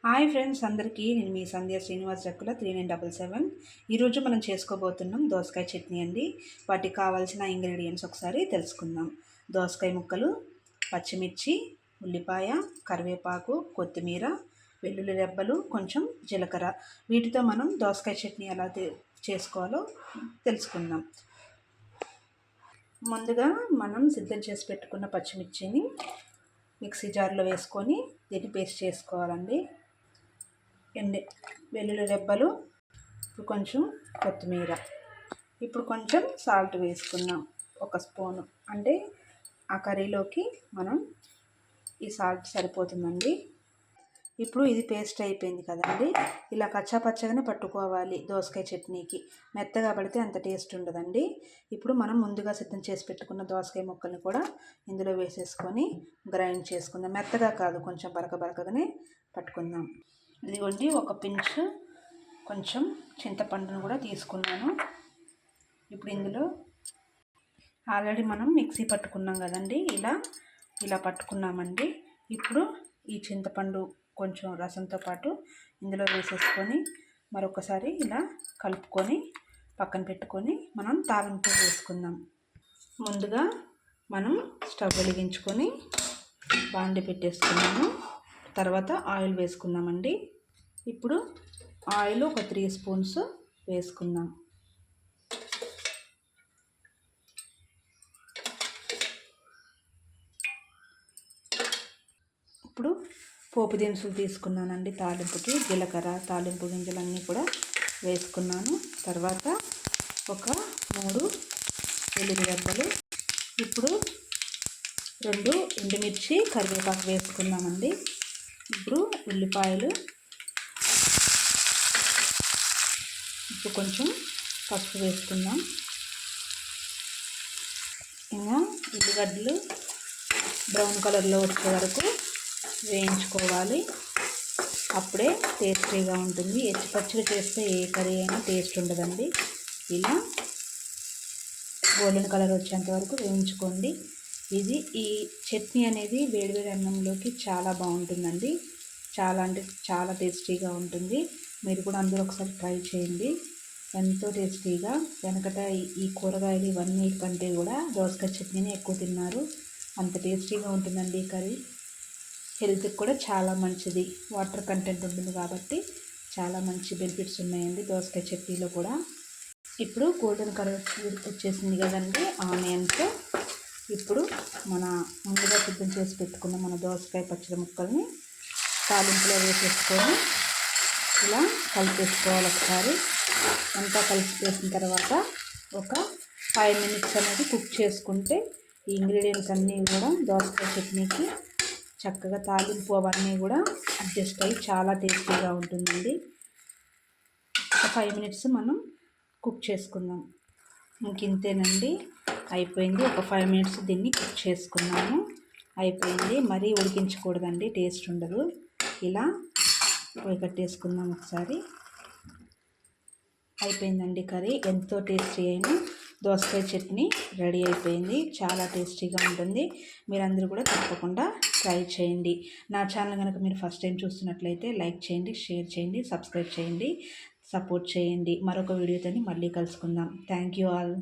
Hi friends అందరికీ నేను మీ సంధ్య శ్రీనివాస్ జక్కుల 3977. ఈరోజు మనం చేసుకోబోతున్నాం దోసకాయ చట్నీ అండి. వాటికి కావాల్సిన ఇంగ్రీడియంట్స్ ఒకసారి తెలుసుకుందాం. దోసకాయ ముక్కలు, పచ్చిమిర్చి, ఉల్లిపాయ, కరివేపాకు, కొత్తిమీర, వెల్లుల్లి రెబ్బలు, కొంచెం జీలకర్ర. వీటితో మనం దోసకాయ చట్నీ ఎలా చేసుకోవాలో తెలుసుకుందాం. ముందుగా మనం సిద్ధం చేసి పెట్టుకున్న పచ్చిమిర్చిని మిక్సీ జార్లో వేసుకొని దీన్ని పేస్ట్ చేసుకోవాలండి. వెల్లుల్లి రెబ్బలు, ఇప్పుడు కొంచెం కొత్తిమీర, ఇప్పుడు కొంచెం సాల్ట్ వేసుకున్నాం, 1 స్పూను. అంటే ఆ కర్రీలోకి మనం ఈ సాల్ట్ సరిపోతుందండి. ఇప్పుడు ఇది పేస్ట్ అయిపోయింది కదండి. ఇలా కచ్చాపచ్చగానే పట్టుకోవాలి దోసకాయ చట్నీకి. మెత్తగా పడితే అంత టేస్ట్ ఉండదండి. ఇప్పుడు మనం ముందుగా సిద్ధం చేసి పెట్టుకున్న దోసకాయ ముక్కల్ని కూడా ఇందులో వేసేసుకొని గ్రైండ్ చేసుకుందాం. మెత్తగా కాదు, కొంచెం బరకగానే పట్టుకుందాం. ఇదిగోండి, 1 పించ్ కొంచెం చింతపండును కూడా తీసుకున్నాను. ఇప్పుడు ఇందులో ఆల్రెడీ మనం మిక్సీ పట్టుకున్నాం కదండి, ఇలా పట్టుకున్నామండి. ఇప్పుడు ఈ చింతపండు కొంచెం రసంతో పాటు ఇందులో వేసేసుకొని మరొకసారి ఇలా కలుపుకొని పక్కన పెట్టుకొని మనం తాలింపు వేసుకుందాం. ముందుగా మనం స్టవ్ వెలిగించుకొని బాండి పెట్టేసుకున్నాము. తర్వాత ఆయిల్ వేసుకుందామండి. ఇప్పుడు ఆయిల్ ఒక 3 స్పూన్స్ వేసుకుందాం. ఇప్పుడు పోపు దినుసులు తీసుకున్నానండి. తాలింపుకి జీలకర్ర, తాలింపు గింజలన్నీ కూడా వేసుకున్నాను. తర్వాత ఒక 3 వెల్లుల్లి రెబ్బలు, ఇప్పుడు 2 ఎండుమిర్చి, కరివేపాకు వేసుకున్నామండి. ఇప్పుడు ఉల్లిపాయలు, ఇప్పుడు కొంచెం పసుపు వేసుకుందాం. ఇంకా ఉల్లిగడ్డలు బ్రౌన్ కలర్లో వచ్చే వరకు వేయించుకోవాలి. అప్పుడే టేస్టీగా ఉంటుంది. పచ్చిగా చేస్తే ఏ కర్రీ అయినా టేస్ట్ ఉండదండి. ఇలా గోల్డెన్ కలర్ వచ్చేంత వరకు వేయించుకోండి. ఈ చట్నీ అనేది వేడివేడి అన్నంలోకి చాలా బాగుంటుందండి. చాలా అంటే చాలా టేస్టీగా ఉంటుంది. మీరు కూడా అందరూ ఒకసారి ట్రై చేయండి. ఎంతో టేస్టీగా. వెనకట ఈ కూరగాయలు ఇవన్నీ కంటే కూడా దోసకాయ చట్నీని ఎక్కువ తిన్నారు. అంత టేస్టీగా ఉంటుందండి ఈ కర్రీ. హెల్త్కి కూడా చాలా మంచిది. వాటర్ కంటెంట్ ఉంటుంది కాబట్టి చాలా మంచి బెనిఫిట్స్ ఉన్నాయండి దోసకాయ చట్నీలో కూడా. ఇప్పుడు గోల్డెన్ కలర్ వచ్చేసింది కదండి ఆనియన్స్. ఇప్పుడు మన ముందుగా సిద్ధం చేసి పెట్టుకున్న మన దోసకాయ పచ్చడి ముక్కల్ని తాలింపులో వేసేసుకొని ఇలా కలిపేసుకోవాలి. ఒకసారి అంతా కలిపేసిన తర్వాత ఒక 5 మినిట్స్ అనేది కుక్ చేసుకుంటే ఈ ఇంగ్రీడియంట్స్ అన్నీ కూడా దోసకాయ చట్నీకి చక్కగా తాలింపు అవన్నీ కూడా అడ్జస్ట్ అయ్యి చాలా టేస్టీగా ఉంటుందండి. ఒక 5 మినిట్స్ మనం కుక్ చేసుకుందాం. ఇంకేనండి, అయిపోయింది. ఒక 5 మినిట్స్ దీన్ని కుక్ చేసుకున్నాము, అయిపోయింది. మరీ ఉడికించకూడదండి, టేస్ట్ ఉండదు. ఇలా కట్టేసుకుందాం ఒకసారి. అయిపోయిందండి కర్రీ. ఎంతో టేస్టీ అయిన దోసకాయ చట్నీ రెడీ అయిపోయింది. చాలా టేస్టీగా ఉంటుంది. మీరందరూ కూడా తప్పకుండా ట్రై చేయండి. నా ఛానల్ కనుక మీరు ఫస్ట్ టైం చూస్తున్నట్లయితే లైక్ చేయండి, షేర్ చేయండి, సబ్స్క్రైబ్ చేయండి, సపోర్ట్ చేయండి. మరొక వీడియోతో మళ్ళీ కలుసుకుందాం. Thank you all.